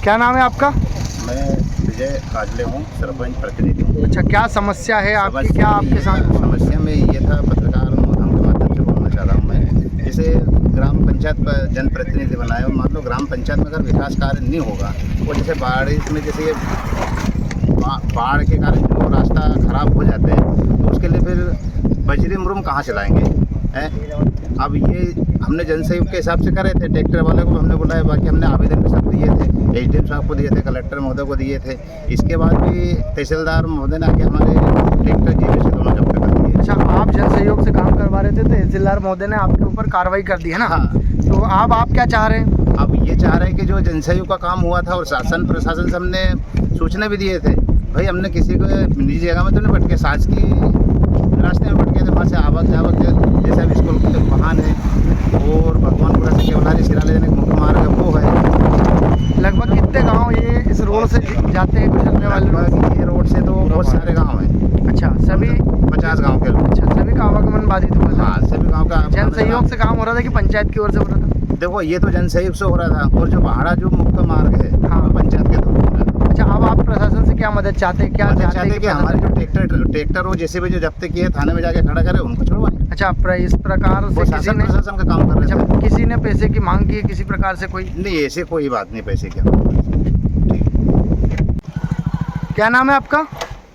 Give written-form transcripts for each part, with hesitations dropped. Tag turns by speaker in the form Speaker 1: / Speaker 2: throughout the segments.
Speaker 1: क्या नाम है आपका?
Speaker 2: मैं विजय काजले हूँ, सरपंच प्रतिनिधि हूँ।
Speaker 1: अच्छा, क्या समस्या है आपकी? क्या आपके साथ हुआ?
Speaker 2: समस्या में ये था, पत्रकार माध्यम के माध्यम से बोलना चाह रहा हूँ मैं। जैसे ग्राम पंचायत पर जनप्रतिनिधि बनाए और मान लो ग्राम पंचायत में अगर विकास कार्य नहीं होगा और जैसे बारिश में जैसे ये बाढ़ के कारण जो रास्ता खराब हो जाते हैं तो उसके लिए फिर बजरी मुरुम कहाँ चलाएँगे हैं? अब ये हमने जन सहयोग के हिसाब से करे थे, ट्रैक्टर वाले को हमने बुलाया, बाकी हमने आवेदन सब दिए थे, एसडीएम साहब को दिए थे, कलेक्टर महोदय को दिए थे। इसके बाद भी तहसीलदार महोदय ने आके हमारे ट्रैक्टर जेबी से दोनों जब्त कर दिए।
Speaker 1: अच्छा, आप जन सहयोग से काम करवा रहे थे, तहसीलदार महोदय ने आपके ऊपर कार्रवाई कर दी है ना?
Speaker 2: हाँ।
Speaker 1: तो अब आप क्या चाह रहे हैं?
Speaker 2: अब ये चाह रहे हैं कि जो जन सहयोग का काम हुआ था और शासन प्रशासन से हमने सूचना भी दिए थे, भाई हमने किसी को निजी जगह में तो नहीं भटके, साज की रास्ते में भटके थे, वहाँ से आवक जावक जैसे अब स्कूल के वाहन है और भगवानपुरा से केवलारी सिराले जाने का मुख्य मार्ग है वो है।
Speaker 1: लगभग कितने गांव ये इस रोड से जाते हैं गुजरने वाले?
Speaker 2: लगभग ये रोड से तो बहुत सारे गांव हैं।
Speaker 1: अच्छा, सभी
Speaker 2: 50 गांव के लोग।
Speaker 1: अच्छा, सभी का आवागमन बाधित हुआ था?
Speaker 2: हाँ, सभी गांव का।
Speaker 1: जन सहयोग से काम हो रहा था कि पंचायत की ओर से हो रहा था?
Speaker 2: देखो, ये तो जन सहयोग से हो रहा था और जो पहाड़ा जो मुख्य मार्ग है
Speaker 1: हाँ,
Speaker 2: पंचायत के द्वारा।
Speaker 1: अच्छा, अब आप प्रशासन से क्या मदद चाहते हैं? क्या
Speaker 2: चाहते हैं कि हमारे जो ट्रैक्टर हो जैसे भी जो जब्त किए थाने में जाके खड़ा करे उनको छुड़वाएं।
Speaker 1: अच्छा, इस प्रकार से किसी ने
Speaker 2: प्रशासन का काम कर रहे थे।
Speaker 1: किसी ने पैसे की मांग की है किसी प्रकार से? कोई
Speaker 2: नहीं, ऐसे कोई बात नहीं पैसे की।
Speaker 1: क्या नाम है आपका?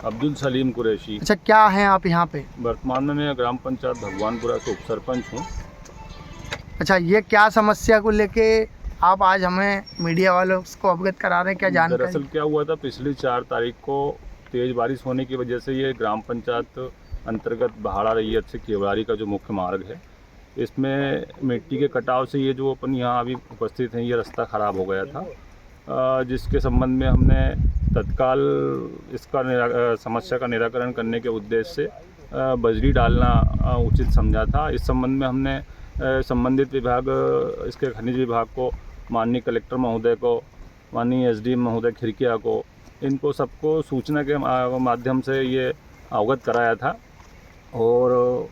Speaker 3: अब्दुल सलीम कुरैशी।
Speaker 1: अच्छा, क्या है आप यहाँ पे?
Speaker 3: वर्तमान में मैं ग्राम पंचायत भगवानपुरा से उप सरपंच हूँ।
Speaker 1: अच्छा, ये क्या समस्या को लेके आप आज हमें मीडिया वालों को अवगत करा रहे हैं? क्या जानकारी?
Speaker 3: दरअसल क्या हुआ था, पिछली 4 तारीख को तेज़ बारिश होने की वजह से ये ग्राम पंचायत अंतर्गत बहाड़ा रैयत से केवलारी का जो मुख्य मार्ग है, इसमें मिट्टी के कटाव से ये जो अपन यहाँ अभी उपस्थित हैं ये रास्ता ख़राब हो गया था, जिसके संबंध में हमने तत्काल इसका समस्या का निराकरण करने के उद्देश्य से बजरी डालना उचित समझा था। इस संबंध में हमने संबंधित विभाग, इसके खनिज विभाग को, माननीय कलेक्टर महोदय को, माननीय एसडीएम महोदय खिरकिया को, इनको सबको सूचना के माध्यम से ये अवगत कराया था। और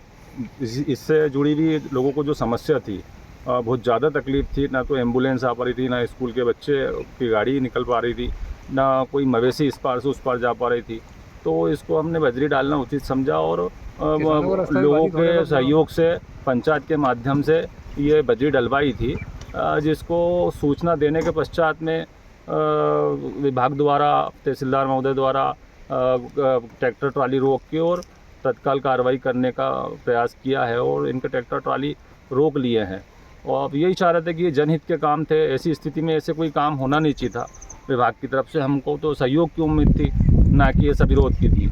Speaker 3: इससे जुड़ी हुई लोगों को जो समस्या थी, बहुत ज़्यादा तकलीफ़ थी, ना तो एम्बुलेंस आ पा रही थी, ना स्कूल के बच्चे की गाड़ी निकल पा रही थी, ना कोई मवेशी इस पार से उस पार जा पा रही थी। तो इसको हमने बजरी डालना उचित समझा और लोगों के सहयोग से पंचायत के माध्यम से ये बजरी डलवाई थी, जिसको सूचना देने के पश्चात में विभाग द्वारा, तहसीलदार महोदय द्वारा ट्रैक्टर ट्राली रोक के और तत्काल कार्रवाई करने का प्रयास किया है और इनके ट्रैक्टर ट्राली रोक लिए हैं। और अब यही चाह रहे थे कि ये जनहित के काम थे, ऐसी स्थिति में ऐसे कोई काम होना नहीं चाहिए था। विभाग की तरफ से हमको तो सहयोग की उम्मीद थी, ना कि ये सब विरोध की थी।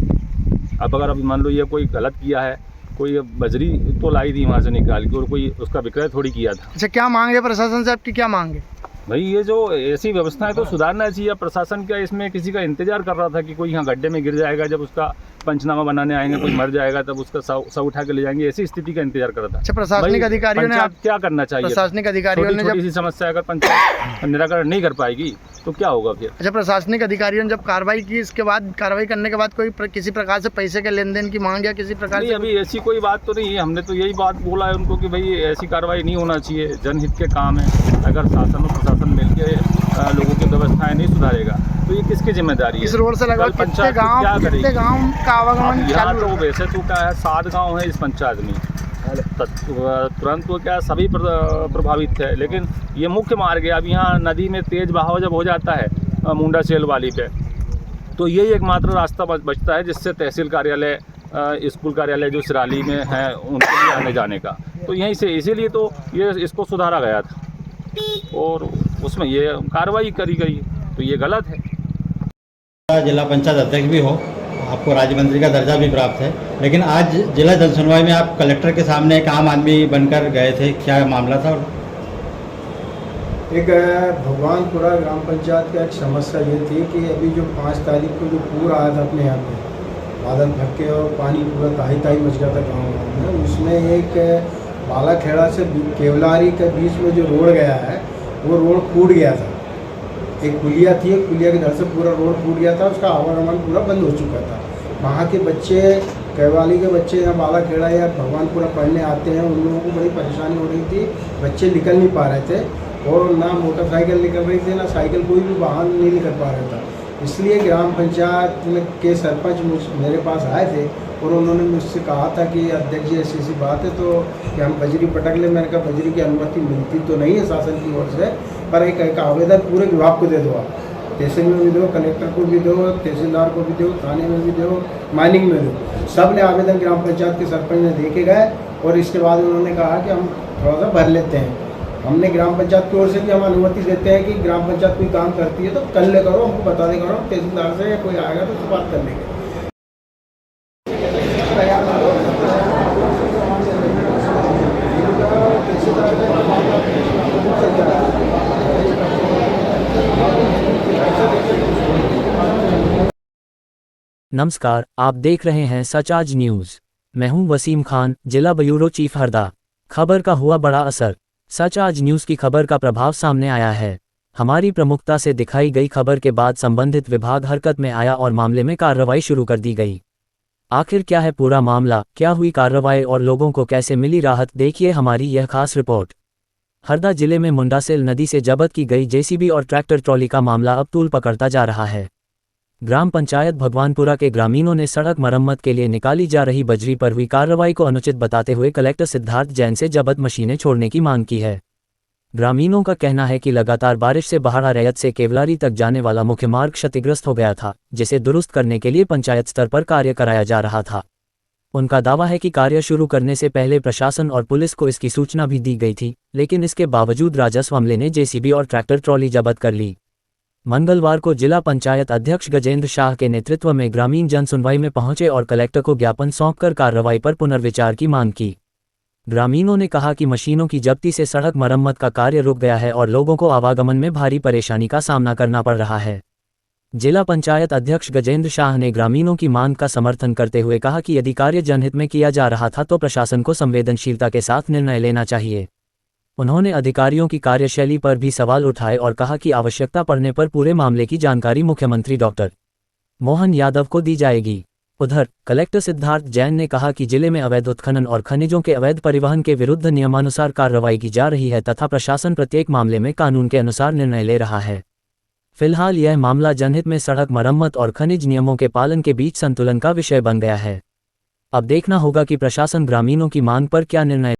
Speaker 3: अब अगर अभी मान लो ये कोई गलत किया है, कोई बजरी तो लाई थी वहाँ से निकाल के और कोई उसका विक्रय थोड़ी किया था।
Speaker 1: अच्छा, क्या मांग है प्रशासन से आपकी? क्या मांग है
Speaker 3: भाई? ये जो ऐसी व्यवस्थाएं तो सुधारना चाहिए। प्रशासन क्या इसमें किसी का इंतजार कर रहा था कि कोई यहाँ गड्ढे में गिर जाएगा, जब उसका पंचनामा बनाने आएंगे, कोई मर जाएगा तब उसका शव उठा के ले जाएंगे, ऐसी स्थिति का इंतजार कर रहा था।
Speaker 1: अच्छा, प्रशासनिक अधिकारियों ने
Speaker 3: क्या करना चाहिए?
Speaker 1: प्रशासनिक अधिकारियों ने
Speaker 3: जब इसी समस्या अगर पंचायत निराकरण नहीं कर पाएगी तो क्या होगा फिर?
Speaker 1: अच्छा, प्रशासनिक अधिकारियों ने जब कार्रवाई की, इसके बाद कार्रवाई करने के बाद कोई किसी प्रकार से पैसे के लेन देन की मांग या किसी प्रकार से?
Speaker 3: अभी ऐसी कोई बात तो नहीं है। हमने तो यही बात बोला है उनको कि भाई ऐसी कार्रवाई नहीं होना चाहिए, जनहित के काम है। अगर शासन और प्रशासन मिलकर लोगों की व्यवस्थाएं नहीं सुधारेगा तो ये किसकी जिम्मेदारी है?
Speaker 1: इस रोड से लगभग कितने गांव का आवागमन
Speaker 3: चालू? तो वैसे तो क्या है, 7 गांव है इस पंचायत में, तुरंत तो क्या सभी प्रभावित है, लेकिन ये मुख्य मार्ग है। अब यहाँ नदी में तेज बहाव जब हो जाता है मुंडा सेल वाली पे, तो यही एकमात्र रास्ता बचता है जिससे तहसील कार्यालय, स्कूल कार्यालय जो सिराली में है उनके लिए आने जाने का, तो यहीं से, इसीलिए तो ये इसको सुधारा गया था और उसमें ये कार्रवाई करी गई, तो ये गलत है।
Speaker 4: जिला पंचायत अध्यक्ष भी हो, आपको राज्य मंत्री का दर्जा भी प्राप्त है, लेकिन आज जिला जनसुनवाई में आप कलेक्टर के सामने एक आम आदमी बनकर गए थे, क्या मामला था?
Speaker 5: एक भगवानपुरा ग्राम पंचायत का एक समस्या ये थी कि अभी जो 5 तारीख को जो पूर आया था अपने यहाँ पे, बादल फटके और पानी पूरा ताही मच गया था गाँव में, उसमें एक बालाखेड़ा से केवलारी के बीच में जो रोड गया है वो रोड फूट गया था। एक पुलिया थी, एक पुलिया के घर से पूरा रोड फूट गया था, उसका आवागमन पूरा बंद हो चुका था। वहाँ के बच्चे, केवलारी के बच्चे या बालाखेड़ा या भगवानपुरा पढ़ने आते हैं, उन लोगों को बड़ी परेशानी हो रही थी, बच्चे निकल नहीं पा रहे थे। और ना मोटरसाइकिल निकल रही थी, ना साइकिल, कोई भी वाहन नहीं निकल पा रहा था। इसलिए ग्राम पंचायत के सरपंच मेरे पास आए थे और उन्होंने मुझसे कहा था कि अध्यक्ष जी ऐसी ऐसी बात है तो कि हम बजरी पटक लें। मैंने कहा बजरी की अनुमति मिलती तो नहीं है शासन की ओर से, पर एक आवेदन पूरे विभाग को दे दो, आप तहसील में भी दो, कलेक्टर को भी दो, तहसीलदार को भी दो, थाने में भी दो, माइनिंग में दो। सब ने आवेदन ग्राम पंचायत के सरपंच ने देखे गए और इसके बाद उन्होंने कहा कि हम थोड़ा सा भर लेते हैं। हमने ग्राम पंचायत की ओर से भी हम अनुमति देते हैं कि ग्राम पंचायत कोई काम करती है तो कल ले करो, हमको बता दे करो, तहसीलदार से या कोई आएगा तो बात कर लेंगे।
Speaker 6: नमस्कार, आप देख रहे हैं सच आज न्यूज़। मैं हूं वसीम खान, जिला ब्यूरो चीफ हरदा। खबर का हुआ बड़ा असर। सच आज न्यूज़ की खबर का प्रभाव सामने आया है। हमारी प्रमुखता से दिखाई गई खबर के बाद संबंधित विभाग हरकत में आया और मामले में कार्रवाई शुरू कर दी गई। आखिर क्या है पूरा मामला, क्या हुई कार्रवाई और लोगों को कैसे मिली राहत, देखिए हमारी यह खास रिपोर्ट। हरदा जिले में मुंडासेल नदी से जब्त की गई जेसीबी और ट्रैक्टर ट्रॉली का मामला अब तूल पकड़ता जा रहा है। ग्राम पंचायत भगवानपुरा के ग्रामीणों ने सड़क मरम्मत के लिए निकाली जा रही बजरी पर हुई कार्रवाई को अनुचित बताते हुए कलेक्टर सिद्धार्थ जैन से जब्त मशीनें छोड़ने की मांग की है। ग्रामीणों का कहना है कि लगातार बारिश से बहाड़ा रैयत से केवलारी तक जाने वाला मुख्य मार्ग क्षतिग्रस्त हो गया था, जिसे दुरुस्त करने के लिए पंचायत स्तर पर कार्य कराया जा रहा था। उनका दावा है कि कार्य शुरू करने से पहले प्रशासन और पुलिस को इसकी सूचना भी दी गई थी, लेकिन इसके बावजूद राजस्व अमले ने जेसीबी और ट्रैक्टर ट्रॉली जब्त कर ली। मंगलवार को जिला पंचायत अध्यक्ष गजेंद्र शाह के नेतृत्व में ग्रामीण जन सुनवाई में पहुंचे और कलेक्टर को ज्ञापन सौंपकर कार्रवाई पर पुनर्विचार की मांग की। ग्रामीणों ने कहा कि मशीनों की जब्ती से सड़क मरम्मत का कार्य रुक गया है और लोगों को आवागमन में भारी परेशानी का सामना करना पड़ रहा है। जिला पंचायत अध्यक्ष गजेंद्र शाह ने ग्रामीणों की मांग का समर्थन करते हुए कहा कि यदि कार्य जनहित में किया जा रहा था तो प्रशासन को संवेदनशीलता के साथ निर्णय लेना चाहिए। उन्होंने अधिकारियों की कार्यशैली पर भी सवाल उठाए और कहा कि आवश्यकता पड़ने पर पूरे मामले की जानकारी मुख्यमंत्री डॉक्टर मोहन यादव को दी जाएगी। उधर कलेक्टर सिद्धार्थ जैन ने कहा कि जिले में अवैध उत्खनन और खनिजों के अवैध परिवहन के विरुद्ध नियमानुसार कार्रवाई की जा रही है तथा प्रशासन प्रत्येक मामले में कानून के अनुसार निर्णय ले रहा है। फिलहाल यह मामला जनहित में सड़क मरम्मत और खनिज नियमों के पालन के बीच संतुलन का विषय बन गया है। अब देखना होगा कि प्रशासन ग्रामीणों की मांग पर क्या निर्णय